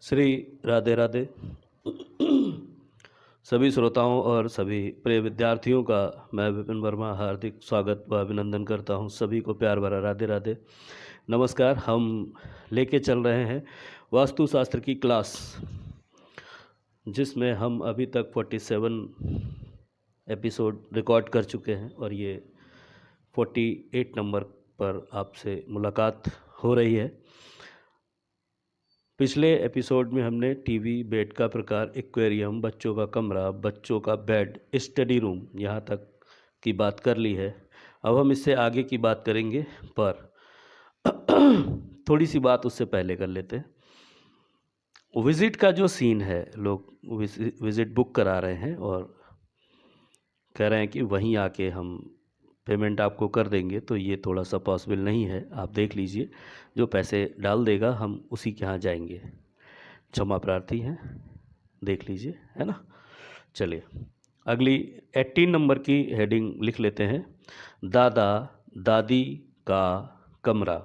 श्री राधे राधे। सभी श्रोताओं और सभी प्रिय विद्यार्थियों का मैं विपिन वर्मा हार्दिक स्वागत व अभिनंदन करता हूं। सभी को प्यार भरा राधे राधे। नमस्कार। हम लेके चल रहे हैं वास्तुशास्त्र की क्लास, जिसमें हम अभी तक 47 एपिसोड रिकॉर्ड कर चुके हैं और ये 48 नंबर पर आपसे मुलाकात हो रही है। पिछले एपिसोड में हमने टीवी, बेड का प्रकार, एक्वेरियम, बच्चों का कमरा, बच्चों का बेड, स्टडी रूम यहाँ तक की बात कर ली है। अब हम इससे आगे की बात करेंगे, पर थोड़ी सी बात उससे पहले कर लेते हैं। विज़िट का जो सीन है, लोग विज़िट बुक करा रहे हैं और कह रहे हैं कि वहीं आके हम पेमेंट आपको कर देंगे, तो ये थोड़ा सा पॉसिबल नहीं है। आप देख लीजिए, जो पैसे डाल देगा हम उसी के यहाँ जाएंगे। क्षमा प्रार्थी हैं, देख लीजिए, है ना। चलिए अगली 18 नंबर की हेडिंग लिख लेते हैं, दादा दादी का कमरा।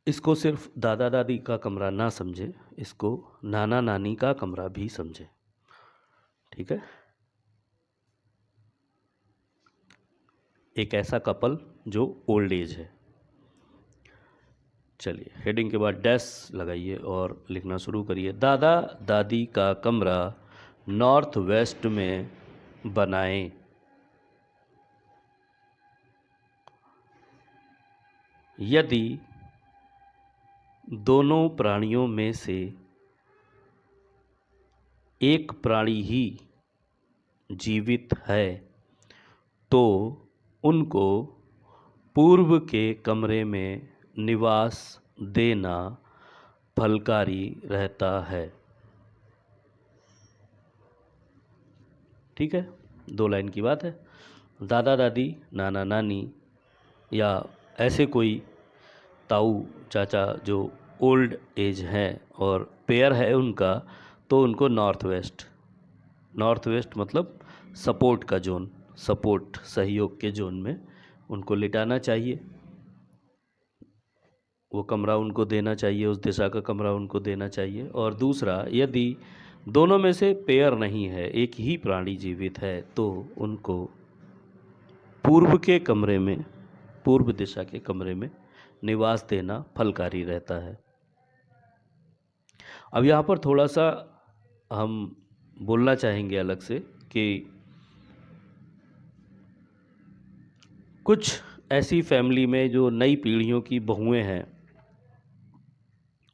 इसको सिर्फ दादा दादी का कमरा ना समझे, इसको नाना नानी का कमरा भी समझे, ठीक है। एक ऐसा कपल जो ओल्ड एज है। चलिए हेडिंग के बाद डैश लगाइए और लिखना शुरू करिए। दादा दादी का कमरा नॉर्थ वेस्ट में बनाएं। यदि दोनों प्राणियों में से एक प्राणी ही जीवित है तो उनको पूर्व के कमरे में निवास देना फलकारी रहता है। ठीक है, 2 लाइन की बात है। दादा दादी, नाना नानी या ऐसे कोई ताऊ चाचा जो ओल्ड एज हैं और पेयर है उनका, तो उनको नॉर्थ वेस्ट मतलब सपोर्ट का जोन, सपोर्ट सहयोग के जोन में उनको लिटाना चाहिए। वो कमरा उनको देना चाहिए, उस दिशा का कमरा उनको देना चाहिए। और दूसरा, यदि दोनों में से पेयर नहीं है, एक ही प्राणी जीवित है, तो उनको पूर्व के कमरे में, पूर्व दिशा के कमरे में निवास देना फलकारी रहता है। अब यहाँ पर थोड़ा सा हम बोलना चाहेंगे अलग से कि कुछ ऐसी फैमिली में जो नई पीढ़ियों की बहुएं हैं,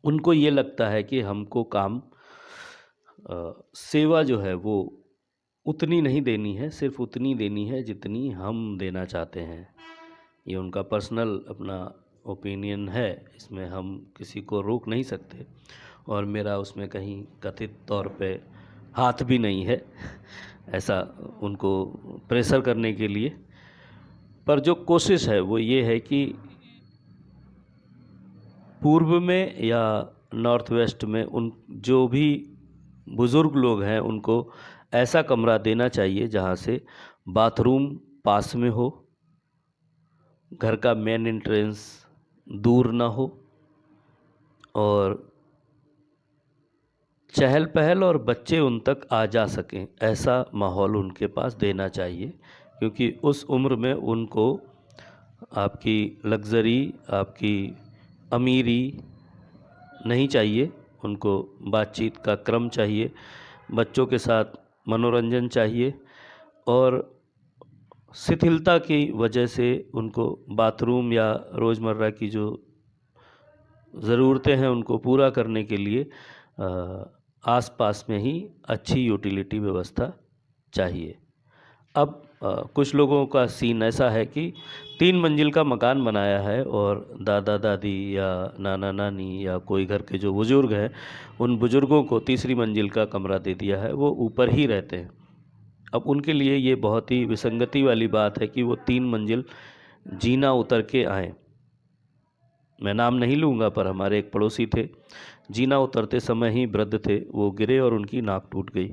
उनको ये लगता है कि हमको काम सेवा जो है वो उतनी नहीं देनी है, सिर्फ उतनी देनी है जितनी हम देना चाहते हैं। ये उनका पर्सनल अपना ओपिनियन है, इसमें हम किसी को रोक नहीं सकते और मेरा उसमें कहीं कथित तौर पे हाथ भी नहीं है ऐसा उनको प्रेशर करने के लिए। पर जो कोशिश है वो ये है कि पूर्व में या नॉर्थ वेस्ट में उन जो भी बुज़ुर्ग लोग हैं उनको ऐसा कमरा देना चाहिए जहाँ से बाथरूम पास में हो, घर का मेन एंट्रेंस दूर ना हो और चहल पहल और बच्चे उन तक आ जा सकें, ऐसा माहौल उनके पास देना चाहिए। क्योंकि उस उम्र में उनको आपकी लग्ज़री, आपकी अमीरी नहीं चाहिए, उनको बातचीत का क्रम चाहिए, बच्चों के साथ मनोरंजन चाहिए और शिथिलता की वजह से उनको बाथरूम या रोज़मर्रा की जो ज़रूरतें हैं उनको पूरा करने के लिए आसपास में ही अच्छी यूटिलिटी व्यवस्था चाहिए। अब कुछ लोगों का सीन ऐसा है कि 3 मंजिल का मकान बनाया है और दादा दादी या नाना नानी या कोई घर के जो बुज़ुर्ग हैं, उन बुज़ुर्गों को तीसरी मंजिल का कमरा दे दिया है, वो ऊपर ही रहते हैं। अब उनके लिए ये बहुत ही विसंगति वाली बात है कि वो 3 मंजिल जीना उतर के आएँ। मैं नाम नहीं लूँगा, पर हमारे एक पड़ोसी थे, जीना उतरते समय ही वृद्ध थे, वो गिरे और उनकी नाक टूट गई।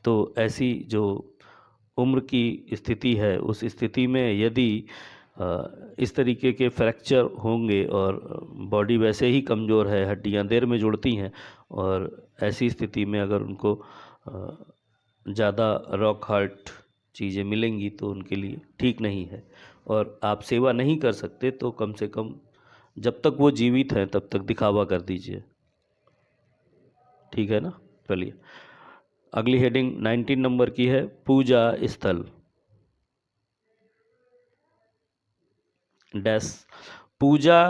तो ऐसी जो उम्र की स्थिति है, उस स्थिति में यदि इस तरीके के फ्रैक्चर होंगे और बॉडी वैसे ही कमज़ोर है, हड्डियां देर में जुड़ती हैं, और ऐसी स्थिति में अगर उनको ज़्यादा रॉक हार्ट चीज़ें मिलेंगी तो उनके लिए ठीक नहीं है। और आप सेवा नहीं कर सकते तो कम से कम जब तक वो जीवित हैं तब तक दिखावा कर दीजिए, ठीक है ना। चलिए, अगली हेडिंग 19 नंबर की है, पूजा स्थल डैश। पूजा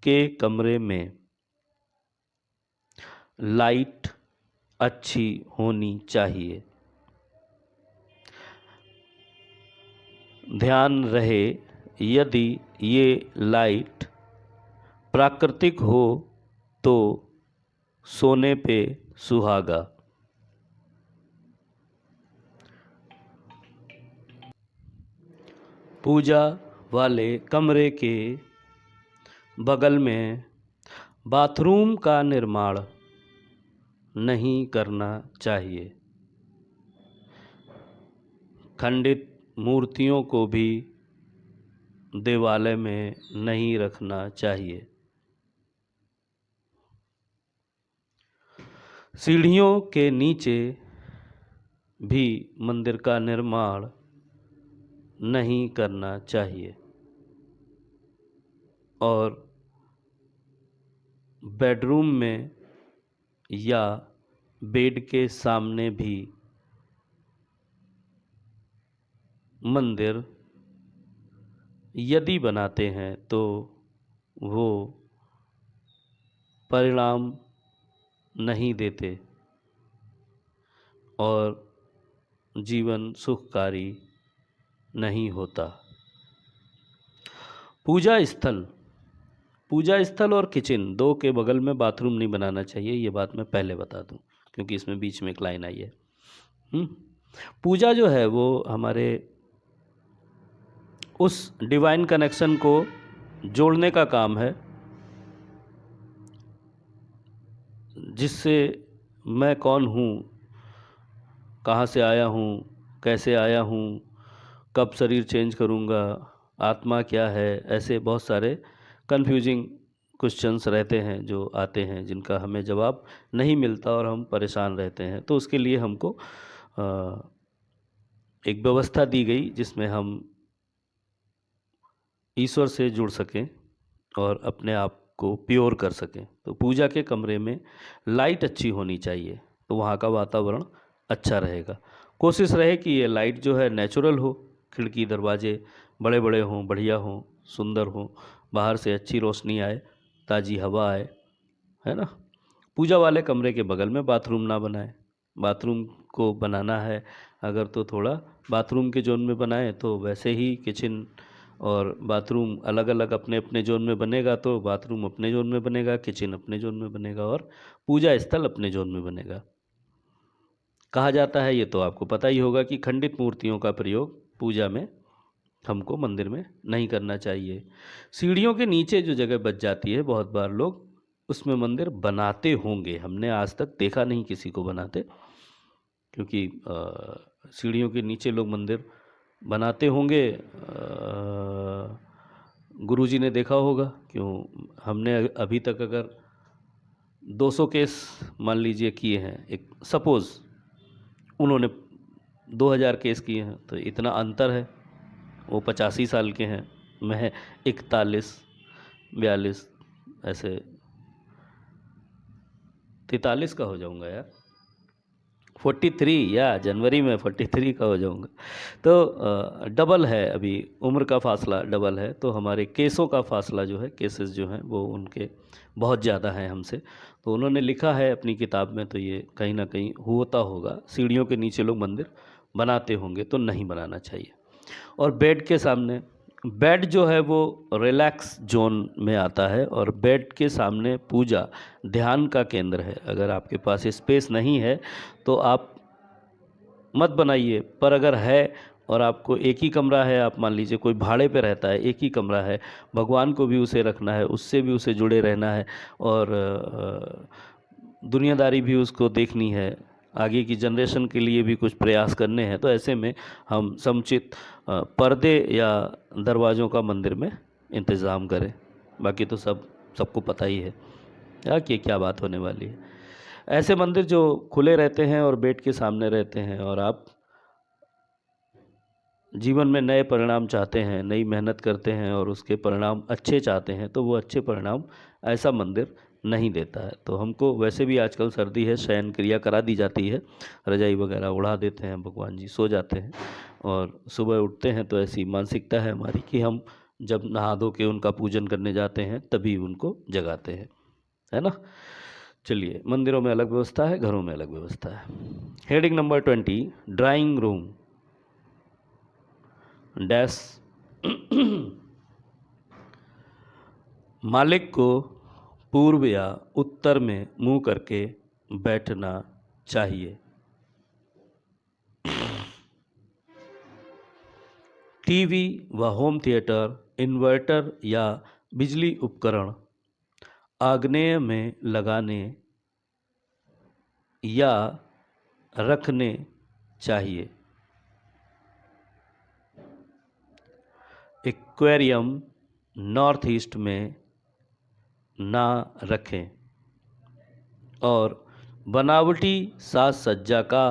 के कमरे में लाइट अच्छी होनी चाहिए। ध्यान रहे, यदि ये लाइट प्राकृतिक हो तो सोने पे सुहागा। पूजा वाले कमरे के बगल में बाथरूम का निर्माण नहीं करना चाहिए। खंडित मूर्तियों को भी देवालय में नहीं रखना चाहिए। सीढ़ियों के नीचे भी मंदिर का निर्माण नहीं करना चाहिए और बेडरूम में या बेड के सामने भी मंदिर यदि बनाते हैं तो वो परिणाम नहीं देते और जीवन सुखकारी नहीं होता। पूजा स्थल और किचन दो के बगल में बाथरूम नहीं बनाना चाहिए, ये बात मैं पहले बता दूं क्योंकि इसमें बीच में एक लाइन आई है। पूजा जो है वो हमारे उस डिवाइन कनेक्शन को जोड़ने का काम है जिससे मैं कौन हूँ, कहाँ से आया हूँ, कैसे आया हूँ, कब शरीर चेंज करूँगा, आत्मा क्या है, ऐसे बहुत सारे कन्फ्यूजिंग क्वेश्चंस रहते हैं जो आते हैं जिनका हमें जवाब नहीं मिलता और हम परेशान रहते हैं। तो उसके लिए हमको एक व्यवस्था दी गई जिसमें हम ईश्वर से जुड़ सकें और अपने आप को प्योर कर सकें। तो पूजा के कमरे में लाइट अच्छी होनी चाहिए तो वहाँ का वातावरण अच्छा रहेगा। कोशिश रहे कि ये लाइट जो है नेचुरल हो, खिड़की दरवाजे बड़े बड़े हों, बढ़िया हों, सुंदर हों, बाहर से अच्छी रोशनी आए, ताज़ी हवा आए, है ना। पूजा वाले कमरे के बगल में बाथरूम ना बनाएं। बाथरूम को बनाना है अगर तो थोड़ा बाथरूम के जोन में बनाएं, तो वैसे ही किचन और बाथरूम अलग अलग अपने अपने जोन में बनेगा तो बाथरूम अपने जोन में बनेगा, किचन अपने जोन में बनेगा और पूजा स्थल अपने जोन में बनेगा। कहा जाता है, ये तो आपको पता ही होगा, कि खंडित मूर्तियों का प्रयोग पूजा में हमको मंदिर में नहीं करना चाहिए। सीढ़ियों के नीचे जो जगह बच जाती है, बहुत बार लोग उसमें मंदिर बनाते होंगे, हमने आज तक देखा नहीं किसी को बनाते, क्योंकि सीढ़ियों के नीचे लोग मंदिर बनाते होंगे। गुरुजी ने देखा होगा, क्यों हमने अभी तक अगर 200 केस मान लीजिए किए हैं, एक सपोज़ उन्होंने 2000 केस किए हैं, तो इतना अंतर है। वो 85 साल के हैं, मैं 41, 42, ऐसे 43 का हो जाऊंगा यार, 43 या जनवरी में 43 का हो जाऊंगा। तो डबल है, अभी उम्र का फासला डबल है, तो हमारे केसों का फासला जो है, केसेस जो हैं वो उनके बहुत ज़्यादा हैं हमसे। तो उन्होंने लिखा है अपनी किताब में, तो ये कहीं ना कहीं होता होगा। सीढ़ियों के नीचे लोग मंदिर बनाते होंगे तो नहीं बनाना चाहिए। और बेड के सामने, बेड जो है वो रिलैक्स जोन में आता है और बेड के सामने पूजा ध्यान का केंद्र है। अगर आपके पास स्पेस नहीं है तो आप मत बनाइए, पर अगर है और आपको एक ही कमरा है, आप मान लीजिए कोई भाड़े पे रहता है, एक ही कमरा है, भगवान को भी उसे रखना है, उससे भी उसे जुड़े रहना है और दुनियादारी भी उसको देखनी है, आगे की जनरेशन के लिए भी कुछ प्रयास करने हैं, तो ऐसे में हम समुचित पर्दे या दरवाज़ों का मंदिर में इंतज़ाम करें। बाकी तो सबको पता ही है कि क्या बात होने वाली है। ऐसे मंदिर जो खुले रहते हैं और बेड के सामने रहते हैं और आप जीवन में नए परिणाम चाहते हैं, नई मेहनत करते हैं और उसके परिणाम अच्छे चाहते हैं, तो वो अच्छे परिणाम ऐसा मंदिर नहीं देता है। तो हमको वैसे भी आजकल सर्दी है, शयन क्रिया करा दी जाती है, रजाई वगैरह उड़ा देते हैं, भगवान जी सो जाते हैं और सुबह उठते हैं तो ऐसी मानसिकता है हमारी कि हम जब नहा धो के उनका पूजन करने जाते हैं तभी उनको जगाते हैं, है ना। चलिए, मंदिरों में अलग व्यवस्था है, घरों में अलग व्यवस्था है। Heading number 20, drawing room dash मालिक को पूर्व या उत्तर में मुंह करके बैठना चाहिए। टीवी व होम थिएटर, इन्वर्टर या बिजली उपकरण आग्नेय में लगाने या रखने चाहिए। एक्वेरियम नॉर्थ ईस्ट में ना रखें और बनावटी साज सज्जा का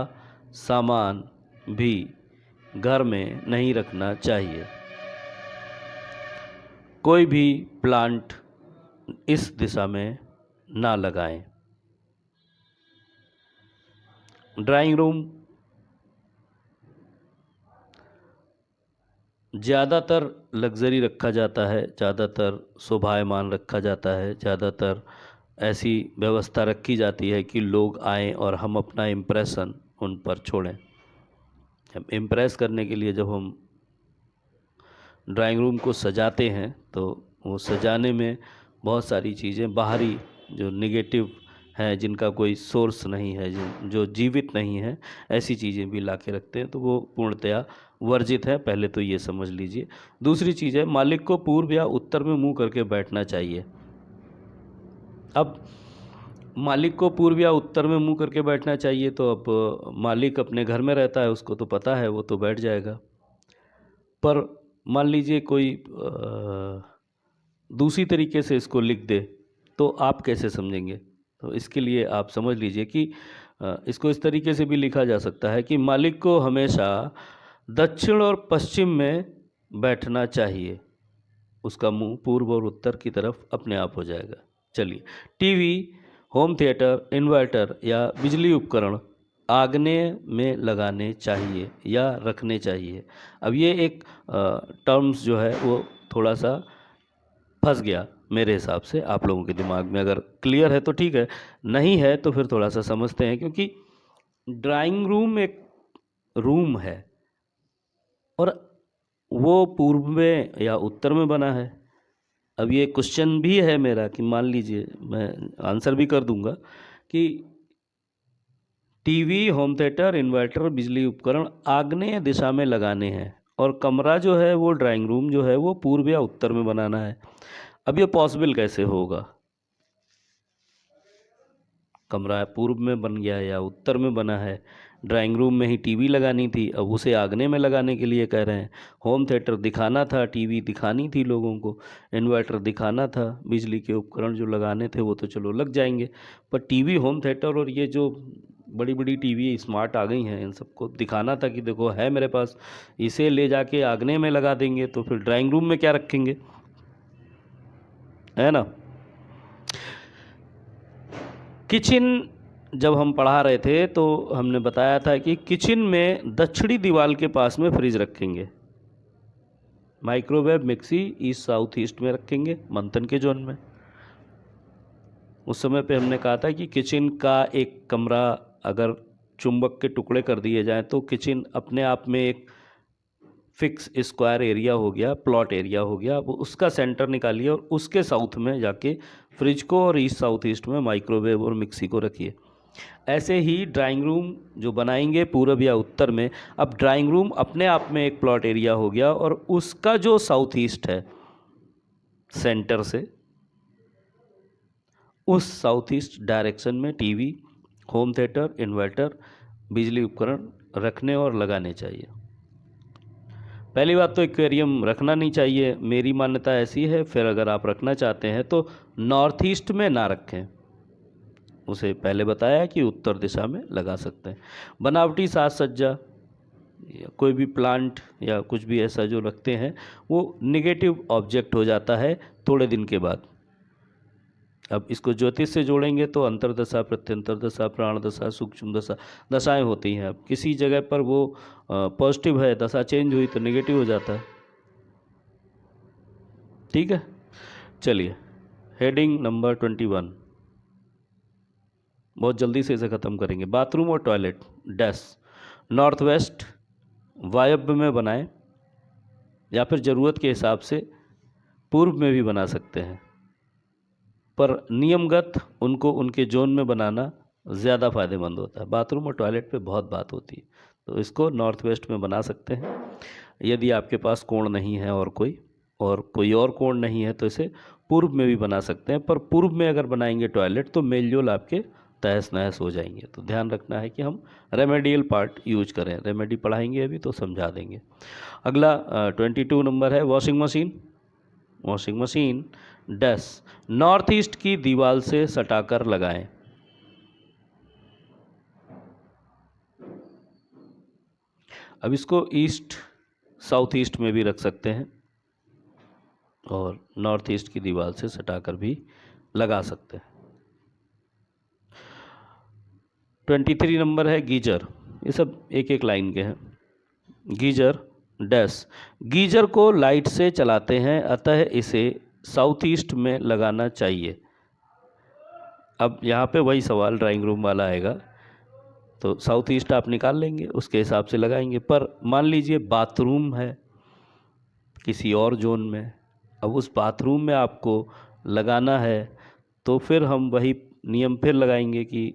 सामान भी घर में नहीं रखना चाहिए। कोई भी प्लांट इस दिशा में ना लगाएं। ड्राइंग रूम ज़्यादातर लग्ज़री रखा जाता है, ज़्यादातर शोभायमान रखा जाता है, ज़्यादातर ऐसी व्यवस्था रखी जाती है कि लोग आएँ और हम अपना इम्प्रेशन उन पर छोड़ें। इम्प्रेस करने के लिए जब हम ड्राइंग रूम को सजाते हैं तो वो सजाने में बहुत सारी चीज़ें बाहरी जो नेगेटिव हैं, जिनका कोई सोर्स नहीं है, जो जीवित नहीं है, ऐसी चीज़ें भी ला के रखते हैं, तो वो पूर्णतया वर्जित है। पहले तो ये समझ लीजिए। दूसरी चीज़ है, मालिक को पूर्व या उत्तर में मुंह करके बैठना चाहिए। अब मालिक को पूर्व या उत्तर में मुंह करके बैठना चाहिए, तो अब मालिक अपने घर में रहता है, उसको तो पता है, वो तो बैठ जाएगा। पर मान लीजिए कोई दूसरी तरीके से इसको लिख दे तो आप कैसे समझेंगे? तो इसके लिए आप समझ लीजिए कि इसको इस तरीके से भी लिखा जा सकता है कि मालिक को हमेशा दक्षिण और पश्चिम में बैठना चाहिए। उसका मुंह पूर्व और उत्तर की तरफ अपने आप हो जाएगा। चलिए, टीवी, होम थिएटर, इन्वर्टर या बिजली उपकरण आग्नेय में लगाने चाहिए या रखने चाहिए। अब ये एक टर्म्स जो है वो थोड़ा सा फंस गया मेरे हिसाब से आप लोगों के दिमाग में। अगर क्लियर है तो ठीक है, नहीं है तो फिर थोड़ा सा समझते हैं। क्योंकि ड्राइंग रूम एक रूम है और वो पूर्व में या उत्तर में बना है। अब ये क्वेश्चन भी है मेरा कि मान लीजिए, मैं आंसर भी कर दूंगा कि टीवी, होम थिएटर, इन्वर्टर, बिजली उपकरण आग्नेय दिशा में लगाने हैं और कमरा जो है वो ड्राइंग रूम जो है वो पूर्व या उत्तर में बनाना है। अब ये पॉसिबल कैसे होगा? कमरा पूर्व में बन गया या उत्तर में बना है, ड्राइंग रूम में ही टीवी लगानी थी, अब उसे आग्नेय में लगाने के लिए कह रहे हैं। होम थिएटर दिखाना था, टीवी दिखानी थी लोगों को, इन्वर्टर दिखाना था, बिजली के उपकरण जो लगाने थे वो तो चलो लग जाएंगे, पर टीवी, होम थिएटर और ये जो बड़ी बड़ी टीवी स्मार्ट आ गई हैं, इन सबको दिखाना था कि देखो है मेरे पास, इसे ले जाके आग्नेय में लगा देंगे तो फिर ड्राइंग रूम में क्या रखेंगे, है ना। किचन जब हम पढ़ा रहे थे तो हमने बताया था कि किचन में दक्षिणी दीवार के पास में फ्रिज रखेंगे, microwave mixie east south east में रखेंगे, मंथन के जोन में। उस समय पे हमने कहा था कि किचन का एक कमरा अगर चुंबक के टुकड़े कर दिए जाएं तो किचन अपने आप में एक फिक्स स्क्वायर एरिया हो गया, प्लॉट एरिया हो गया। वो उसका सेंटर निकालिए और उसके साउथ में जाके फ्रिज को और ईस्ट साउथ ईस्ट में माइक्रोवेव और मिक्सी को रखिए। ऐसे ही ड्राइंग रूम जो बनाएंगे पूर्व या उत्तर में, अब ड्राइंग रूम अपने आप में एक प्लॉट एरिया हो गया और उसका जो साउथ ईस्ट है सेंटर से, उस साउथ ईस्ट डायरेक्शन में टीवी, होम थिएटर, इन्वर्टर, बिजली उपकरण रखने और लगाने चाहिए। पहली बात तो एक्वेरियम रखना नहीं चाहिए, मेरी मान्यता ऐसी है। फिर अगर आप रखना चाहते हैं तो नॉर्थ ईस्ट में ना रखें। उसे पहले बताया कि उत्तर दिशा में लगा सकते हैं। बनावटी साज सज्जा या कोई भी प्लांट या कुछ भी ऐसा जो रखते हैं वो निगेटिव ऑब्जेक्ट हो जाता है थोड़े दिन के बाद। अब इसको ज्योतिष से जोड़ेंगे तो अंतर्दशा, प्रत्यंतर दशा, प्राण दशा, सूक्ष्म दशा, दशाएं होती हैं। अब किसी जगह पर वो पॉजिटिव है, दशा चेंज हुई तो नेगेटिव हो जाता है। ठीक है, चलिए हेडिंग नंबर 21, बहुत जल्दी से इसे ख़त्म करेंगे। बाथरूम और टॉयलेट डैश नॉर्थ वेस्ट वायव्य में बनाएं या फिर ज़रूरत के हिसाब से पूर्व में भी बना सकते हैं, पर नियमगत उनको उनके जोन में बनाना ज़्यादा फ़ायदेमंद होता है। बाथरूम और टॉयलेट पे बहुत बात होती है, तो इसको नॉर्थ वेस्ट में बना सकते हैं। यदि आपके पास कोण नहीं है और कोई और कोण नहीं है तो इसे पूर्व में भी बना सकते हैं, पर पूर्व में अगर बनाएंगे टॉयलेट तो मेलजोल आपके तहस नहस हो जाएंगे। तो ध्यान रखना है कि हम रेमेडियल पार्ट यूज करें। रेमेडी पढ़ाएंगे अभी तो समझा देंगे। अगला 22 नंबर है washing machine dash north east की दीवार से सटाकर लगाएं। अब इसको ईस्ट साउथ ईस्ट में भी रख सकते हैं और नॉर्थ ईस्ट की दीवार से सटाकर भी लगा सकते हैं। 23 नंबर है गीजर। ये सब एक एक लाइन के हैं। गीजर डैश गीजर को लाइट से चलाते हैं, अतः इसे साउथ ईस्ट में लगाना चाहिए। अब यहाँ पे वही सवाल ड्राइंग रूम वाला आएगा, तो साउथ ईस्ट आप निकाल लेंगे, उसके हिसाब से लगाएंगे। पर मान लीजिए बाथरूम है किसी और जोन में, अब उस बाथरूम में आपको लगाना है तो फिर हम वही नियम फिर लगाएंगे कि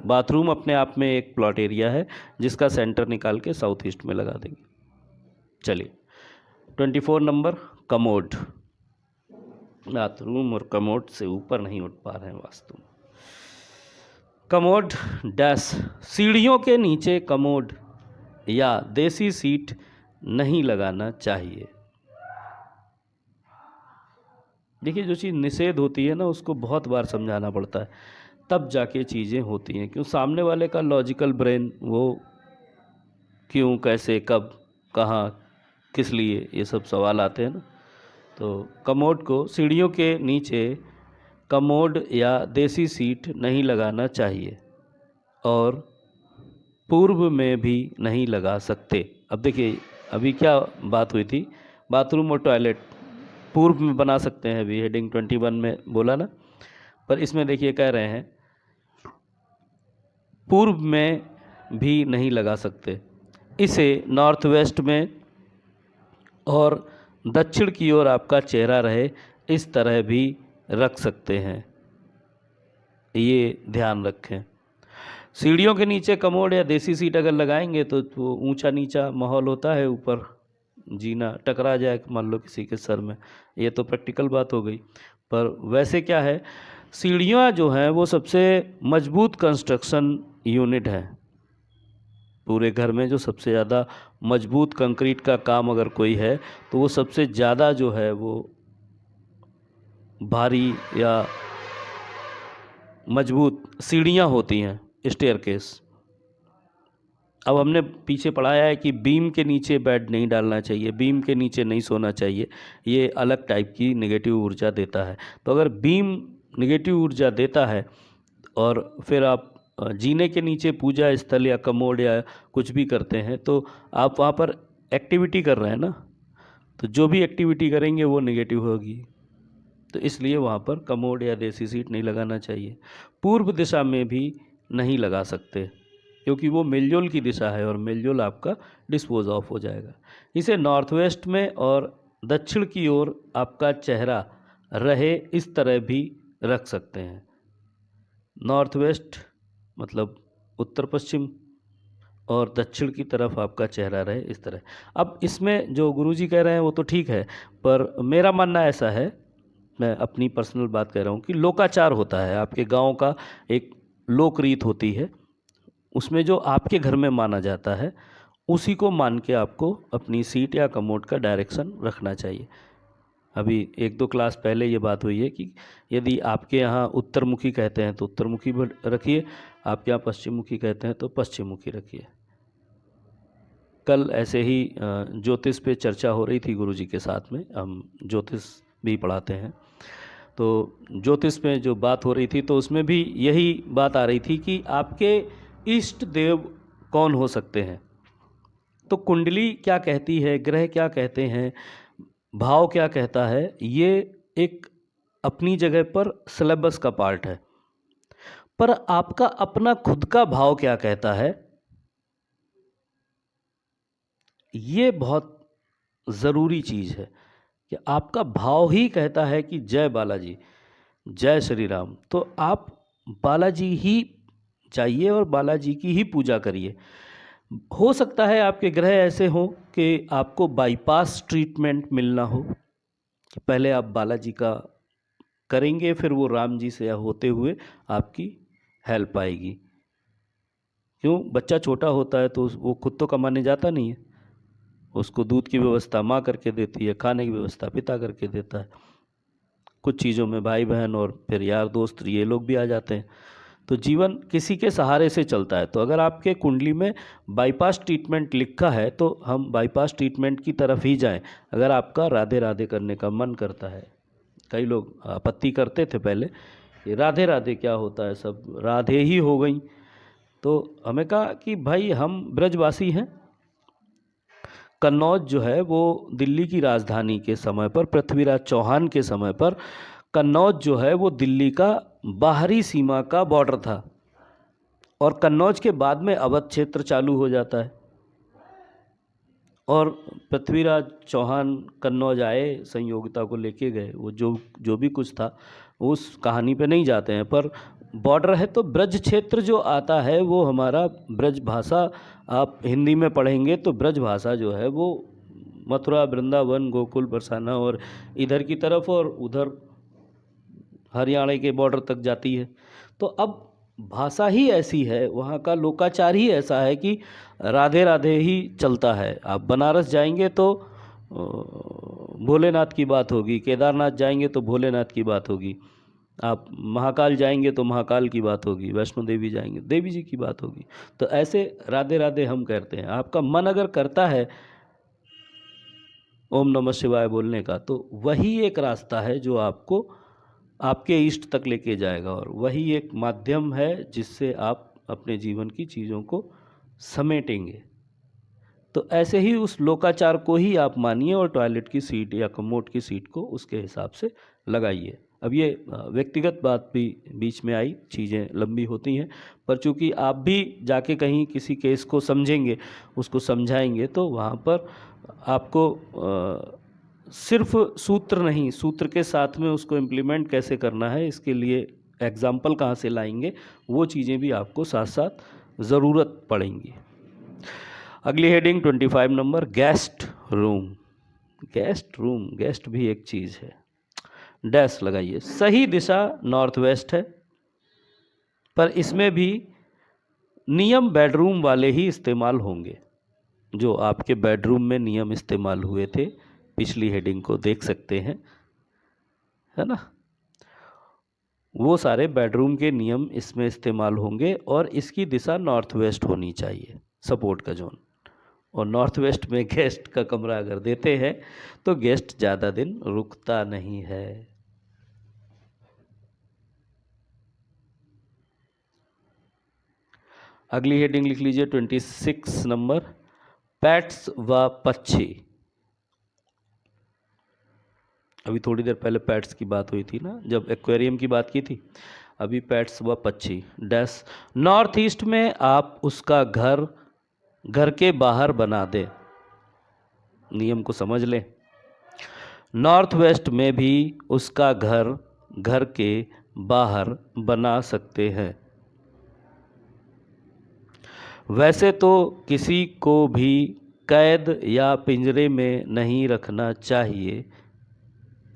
बाथरूम अपने आप में एक प्लॉट एरिया है जिसका सेंटर निकाल के साउथ ईस्ट में लगा देंगे। चलिए 24 नंबर कमोड। बाथरूम और कमोड से ऊपर नहीं उठ पा रहे हैं वास्तु में। कमोड डैश सीढ़ियों के नीचे कमोड या देसी सीट नहीं लगाना चाहिए। देखिए जो चीज़ निषेध होती है ना उसको बहुत बार समझाना पड़ता है, तब जाके चीज़ें होती हैं। क्यों सामने वाले का लॉजिकल ब्रेन वो क्यों, कैसे, कब, कहाँ, किस लिए, ये सब सवाल आते हैं ना। तो कमोड को सीढ़ियों के नीचे कमोड या देसी सीट नहीं लगाना चाहिए और पूर्व में भी नहीं लगा सकते। अब देखिए अभी क्या बात हुई थी, बाथरूम और टॉयलेट पूर्व में बना सकते हैं, अभी हेडिंग 21 में बोला ना। पर इसमें देखिए कह रहे हैं पूर्व में भी नहीं लगा सकते, इसे नॉर्थ वेस्ट में और दक्षिण की ओर आपका चेहरा रहे इस तरह भी रख सकते हैं, ये ध्यान रखें। सीढ़ियों के नीचे कमोड या देसी सीट अगर लगाएंगे तो वो ऊंचा नीचा माहौल होता है, ऊपर जीना टकरा जाए मान लो किसी के सर में, ये तो प्रैक्टिकल बात हो गई। पर वैसे क्या है, सीढ़ियाँ जो हैं वो सबसे मजबूत कंस्ट्रक्शन यूनिट है पूरे घर में। जो सबसे ज़्यादा मजबूत कंक्रीट का काम अगर कोई है तो वो सबसे ज़्यादा जो है वो भारी या मजबूत सीढ़ियाँ होती हैं, स्टेयरकेस। अब हमने पीछे पढ़ाया है कि बीम के नीचे बेड नहीं डालना चाहिए, बीम के नीचे नहीं सोना चाहिए, ये अलग टाइप की नेगेटिव ऊर्जा देता है। तो अगर बीम नेगेटिव ऊर्जा देता है और फिर आप जीने के नीचे पूजा स्थल या कमोड या कुछ भी करते हैं तो आप वहाँ पर एक्टिविटी कर रहे हैं ना, तो जो भी एक्टिविटी करेंगे वो नेगेटिव होगी। तो इसलिए वहाँ पर कमोड या देसी सीट नहीं लगाना चाहिए। पूर्व दिशा में भी नहीं लगा सकते क्योंकि वो मेलजोल की दिशा है और मेलजोल आपका डिस्पोज ऑफ हो जाएगा। इसे नॉर्थ वेस्ट में और दक्षिण की ओर आपका चेहरा रहे इस तरह भी रख सकते हैं। नॉर्थ वेस्ट मतलब उत्तर पश्चिम और दक्षिण की तरफ आपका चेहरा रहे इस तरह। अब इसमें जो गुरुजी कह रहे हैं वो तो ठीक है, पर मेरा मानना ऐसा है, मैं अपनी पर्सनल बात कह रहा हूँ कि लोकाचार होता है। आपके गांव का एक लोक रीत होती है, उसमें जो आपके घर में माना जाता है उसी को मान के आपको अपनी सीट या कमोड का डायरेक्शन रखना चाहिए। अभी 1-2 क्लास पहले ये बात हुई है कि यदि आपके यहाँ उत्तरमुखी कहते हैं तो उत्तरमुखी रखिए, आपके यहाँ पश्चिममुखी कहते हैं तो पश्चिममुखी रखिए। कल ऐसे ही ज्योतिष पे चर्चा हो रही थी गुरुजी के साथ में, हम ज्योतिष भी पढ़ाते हैं, तो ज्योतिष में जो बात हो रही थी तो उसमें भी यही बात आ रही थी कि आपके इष्ट देव कौन हो सकते हैं। तो कुंडली क्या कहती है, ग्रह क्या कहते हैं, भाव क्या कहता है, ये एक अपनी जगह पर सिलेबस का पार्ट है, पर आपका अपना खुद का भाव क्या कहता है, ये बहुत ज़रूरी चीज़ है कि आपका भाव ही कहता है कि जय बालाजी, जय श्री राम, तो आप बालाजी ही चाहिए और बालाजी की ही पूजा करिए। हो सकता है आपके ग्रह ऐसे हों कि आपको बाईपास ट्रीटमेंट मिलना हो, कि पहले आप बालाजी का करेंगे फिर वो राम जी से होते हुए आपकी हेल्प आएगी। क्यों? बच्चा छोटा होता है तो वो खुद तो कमाने जाता नहीं है, उसको दूध की व्यवस्था माँ करके देती है, खाने की व्यवस्था पिता करके देता है, कुछ चीज़ों में भाई बहन और फिर यार दोस्त ये लोग भी आ जाते हैं, तो जीवन किसी के सहारे से चलता है। तो अगर आपके कुंडली में बाईपास ट्रीटमेंट लिखा है तो हम बाईपास ट्रीटमेंट की तरफ ही जाएं। अगर आपका राधे राधे करने का मन करता है, कई लोग आपत्ति करते थे पहले, ये राधे राधे क्या होता है, सब राधे ही हो गई, तो हमें कहा कि भाई हम ब्रजवासी हैं। कन्नौज जो है वो दिल्ली की राजधानी के समय पर, पृथ्वीराज चौहान के समय पर कन्नौज जो है वो दिल्ली का बाहरी सीमा का बॉर्डर था, और कन्नौज के बाद में अवध क्षेत्र चालू हो जाता है। और पृथ्वीराज चौहान कन्नौज आए, संयोगिता को लेके गए, वो जो भी कुछ था उस कहानी पे नहीं जाते हैं, पर बॉर्डर है तो ब्रज क्षेत्र जो आता है वो हमारा ब्रज भाषा, आप हिंदी में पढ़ेंगे तो ब्रज भाषा जो है वो मथुरा, वृंदावन, गोकुल, बरसाना और इधर की तरफ और उधर हरियाणा के बॉर्डर तक जाती है। तो अब भाषा ही ऐसी है, वहाँ का लोकाचार ही ऐसा है कि राधे राधे ही चलता है। आप बनारस जाएंगे तो भोलेनाथ की बात होगी, केदारनाथ जाएंगे तो भोलेनाथ की बात होगी, आप महाकाल जाएंगे तो महाकाल की बात होगी, वैष्णो देवी जाएंगे देवी जी की बात होगी। तो ऐसे राधे राधे हम कहते हैं। आपका मन अगर करता है ओम नमः शिवाय बोलने का, तो वही एक रास्ता है जो आपको आपके इष्ट तक लेके जाएगा, और वही एक माध्यम है जिससे आप अपने जीवन की चीज़ों को समेटेंगे। तो ऐसे ही उस लोकाचार को ही आप मानिए और टॉयलेट की सीट या कमोड की सीट को उसके हिसाब से लगाइए। अब ये व्यक्तिगत बात भी बीच में आई, चीज़ें लंबी होती हैं, पर चूँकि आप भी जाके कहीं किसी केस को समझेंगे, उसको समझाएंगे, तो वहाँ पर आपको सिर्फ सूत्र नहीं, सूत्र के साथ में उसको इम्प्लीमेंट कैसे करना है, इसके लिए एग्जाम्पल कहाँ से लाएंगे, वो चीज़ें भी आपको साथ साथ ज़रूरत पड़ेंगी। अगली heading 25 number, guest room. Guest room, guest भी एक चीज़ है। डैश लगाइए। सही दिशा नॉर्थ वेस्ट है, पर इसमें भी नियम बेडरूम वाले ही इस्तेमाल होंगे। जो आपके बेडरूम में नियम इस्तेमाल हुए थे, पिछली हेडिंग को देख सकते हैं, है ना, वो सारे बेडरूम के नियम इसमें इस्तेमाल होंगे, और इसकी दिशा नॉर्थ वेस्ट होनी चाहिए, सपोर्ट का जोन। और नॉर्थ वेस्ट में गेस्ट का कमरा अगर देते हैं तो गेस्ट ज़्यादा दिन रुकता नहीं है। अगली हेडिंग लिख लीजिए 26 नंबर, पैट्स व पक्षी। अभी थोड़ी देर पहले पैट्स की बात हुई थी ना, जब एक्वेरियम की बात की थी, अभी पैट्स व पक्षी। डैश नॉर्थ ईस्ट में आप उसका घर के बाहर बना दें, नियम को समझ लें। नॉर्थ वेस्ट में भी उसका घर के बाहर बना सकते हैं। वैसे तो किसी को भी कैद या पिंजरे में नहीं रखना चाहिए,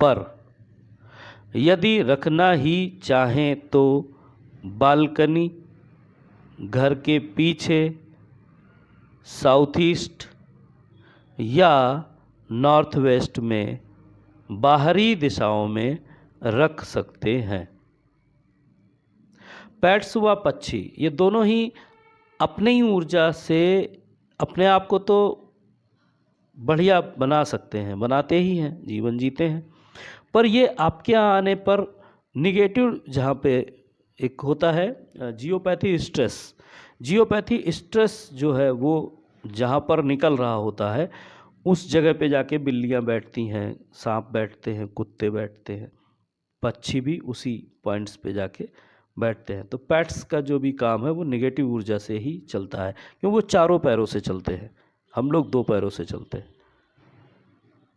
पर यदि रखना ही चाहें तो बालकनी, घर के पीछे, साउथ ईस्ट या नॉर्थ वेस्ट में बाहरी दिशाओं में रख सकते हैं। पेट्स व पक्षी ये दोनों ही अपनी ही ऊर्जा से अपने आप को तो बढ़िया बना सकते हैं, बनाते ही हैं, जीवन जीते हैं, पर ये आपके यहाँ आने पर निगेटिव जहाँ पे एक होता है जियोपैथी स्ट्रेस। जियोपैथी स्ट्रेस जो है वो जहाँ पर निकल रहा होता है उस जगह पे जाके बिल्लियाँ बैठती हैं, सांप बैठते हैं, कुत्ते बैठते हैं, पक्षी भी उसी पॉइंट्स पे जाके बैठते हैं। तो पेट्स का जो भी काम है वो नेगेटिव ऊर्जा से ही चलता है, क्योंकि वो चारों पैरों से चलते हैं, हम लोग दो पैरों से चलते हैं।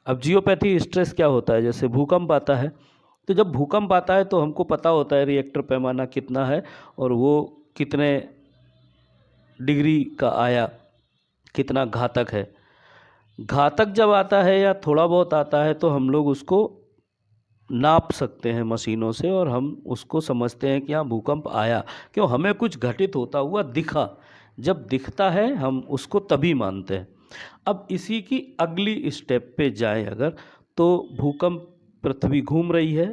अब जियोपैथी स्ट्रेस क्या होता है, जैसे भूकंप आता है, तो जब भूकंप आता है तो हमको पता होता है रिएक्टर पैमाना कितना है और वो कितने डिग्री का आया, कितना घातक है। घातक जब आता है या थोड़ा बहुत आता है तो हम लोग उसको नाप सकते हैं मशीनों से और हम उसको समझते हैं कि हाँ भूकंप आया, क्यों हमें कुछ घटित होता हुआ दिखा। जब दिखता है हम उसको तभी मानते हैं। अब इसी की अगली स्टेप पे जाएं अगर, तो भूकंप पृथ्वी घूम रही है,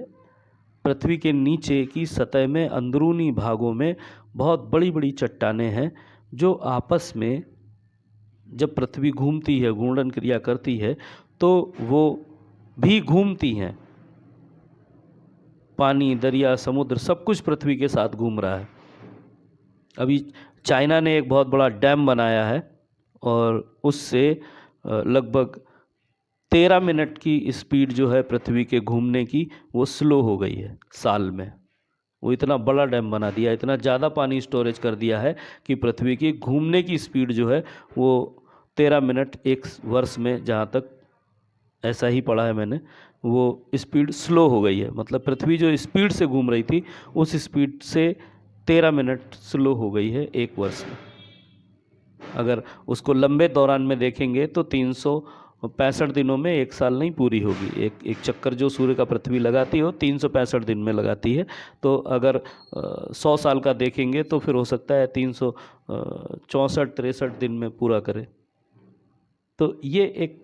पृथ्वी के नीचे की सतह में अंदरूनी भागों में बहुत बड़ी बड़ी चट्टानें हैं जो आपस में जब पृथ्वी घूमती है, घूर्णन क्रिया करती है, तो वो भी घूमती हैं। पानी, दरिया, समुद्र सब कुछ पृथ्वी के साथ घूम रहा है। अभी चाइना ने एक बहुत बड़ा डैम बनाया है और उससे लगभग 13 मिनट की स्पीड जो है पृथ्वी के घूमने की वो स्लो हो गई है साल में। वो इतना बड़ा डैम बना दिया, इतना ज़्यादा पानी स्टोरेज कर दिया है कि पृथ्वी की घूमने की स्पीड जो है वो 13 मिनट एक वर्ष में, जहाँ तक ऐसा ही पढ़ा है मैंने, वो स्पीड स्लो हो गई है। मतलब पृथ्वी जो स्पीड से घूम रही थी उस स्पीड से 13 मिनट स्लो हो गई है एक वर्ष में। अगर उसको लंबे दौरान में देखेंगे तो 365 दिनों में एक साल नहीं पूरी होगी। एक चक्कर जो सूर्य का पृथ्वी लगाती हो 365 दिन में लगाती है। तो अगर 100 साल का देखेंगे तो फिर हो सकता है 364-63 दिन में पूरा करे। तो ये एक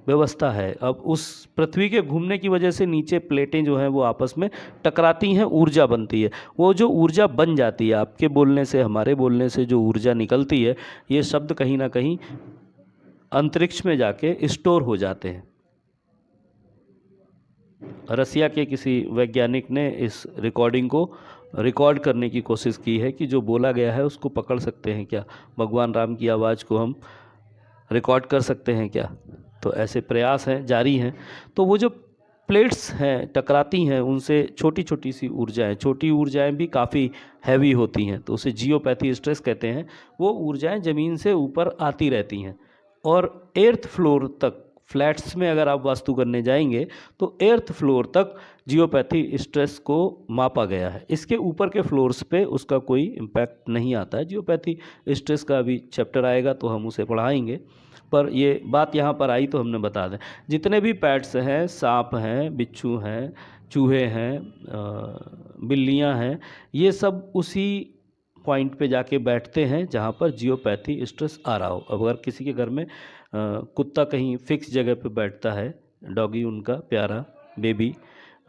व्यवस्था है। अब उस पृथ्वी के घूमने की वजह से नीचे प्लेटें जो हैं वो आपस में टकराती हैं, ऊर्जा बनती है। वो जो ऊर्जा बन जाती है, आपके बोलने से, हमारे बोलने से जो ऊर्जा निकलती है, ये शब्द कहीं ना कहीं अंतरिक्ष में जाके स्टोर हो जाते हैं। रसिया के किसी वैज्ञानिक ने इस रिकॉर्डिंग को रिकॉर्ड करने की कोशिश की है कि जो बोला गया है उसको पकड़ सकते हैं क्या, भगवान राम की आवाज़ को हम रिकॉर्ड कर सकते हैं क्या। तो ऐसे प्रयास हैं, जारी हैं। तो वो जो प्लेट्स हैं टकराती हैं, उनसे छोटी छोटी सी ऊर्जाएं, छोटी ऊर्जाएं भी काफ़ी हैवी होती हैं, तो उसे जियोपैथी स्ट्रेस कहते हैं। वो ऊर्जाएं ज़मीन से ऊपर आती रहती हैं और एर्थ फ्लोर तक, फ्लैट्स में अगर आप वास्तु करने जाएंगे तो एर्थ फ्लोर तक जियोपैथी स्ट्रेस को मापा गया है। इसके ऊपर के फ्लोर्स पे उसका कोई इम्पैक्ट नहीं आता है। जियोपैथी स्ट्रेस का अभी चैप्टर आएगा तो हम उसे पढ़ाएंगे, पर ये बात यहाँ पर आई तो हमने बता दें। जितने भी पेट्स हैं, सांप हैं, बिच्छू हैं, चूहे हैं, बिल्लियाँ हैं, ये सब उसी पॉइंट पे जाके बैठते हैं जहाँ पर जियोपैथी स्ट्रेस आ रहा हो। अब अगर किसी के घर में कुत्ता कहीं फिक्स जगह पे बैठता है, डॉगी उनका प्यारा बेबी,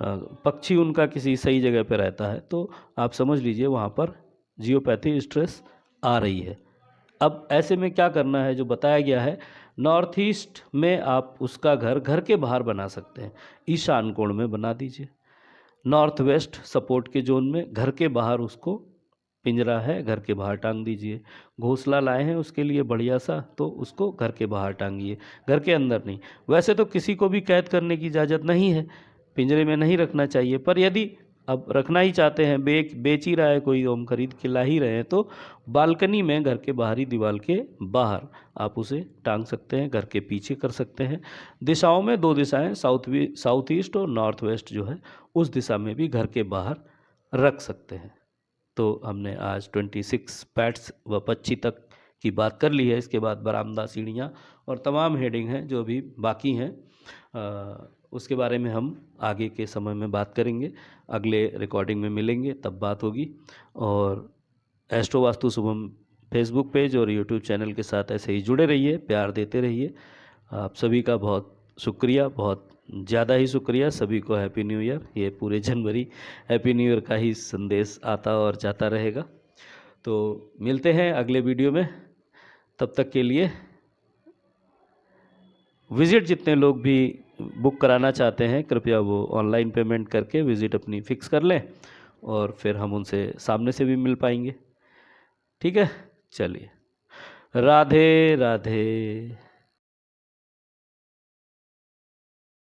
पक्षी उनका किसी सही जगह पे रहता है, तो आप समझ लीजिए वहाँ पर जियोपैथी स्ट्रेस आ रही है। अब ऐसे में क्या करना है, जो बताया गया है, नॉर्थ ईस्ट में आप उसका घर के बाहर बना सकते हैं, ईशान कोण में बना दीजिए। नॉर्थ वेस्ट सपोर्ट के जोन में घर के बाहर उसको, पिंजरा है घर के बाहर टांग दीजिए। घोंसला लाए हैं उसके लिए बढ़िया सा, तो उसको घर के बाहर टांगिए, घर के अंदर नहीं। वैसे तो किसी को भी कैद करने की इजाज़त नहीं है, पिंजरे में नहीं रखना चाहिए, पर यदि अब रखना ही चाहते हैं, बेच ही रहा है कोई, हम खरीद के ला ही रहे हैं, तो बालकनी में घर के बाहरी दीवार के बाहर आप उसे टांग सकते हैं, घर के पीछे कर सकते हैं। दिशाओं में 2 दिशाएं, साउथ ईस्ट और नॉर्थ वेस्ट जो है, उस दिशा में भी घर के बाहर रख सकते हैं। तो हमने आज 26 पैट्स व पक्षी तक की बात कर ली है। इसके बाद बरामदा, सीढ़ियाँ और तमाम हेडिंग हैं जो अभी बाकी हैं। उसके बारे में हम आगे के समय में बात करेंगे। अगले रिकॉर्डिंग में मिलेंगे, तब बात होगी। और astro vastu Shubham Facebook page और यूट्यूब चैनल के साथ ऐसे ही जुड़े रहिए, प्यार देते रहिए। आप सभी का बहुत शुक्रिया, बहुत ज़्यादा ही शुक्रिया। सभी को हैप्पी न्यू ईयर। ये पूरे जनवरी हैप्पी न्यू ईयर का ही संदेश आता और जाता रहेगा। तो मिलते हैं अगले वीडियो में, तब तक के लिए विज़िट जितने लोग भी बुक कराना चाहते हैं कृपया वो ऑनलाइन पेमेंट करके विज़िट अपनी फ़िक्स कर लें और फिर हम उनसे सामने से भी मिल पाएंगे। ठीक है, चलिए, राधे राधे।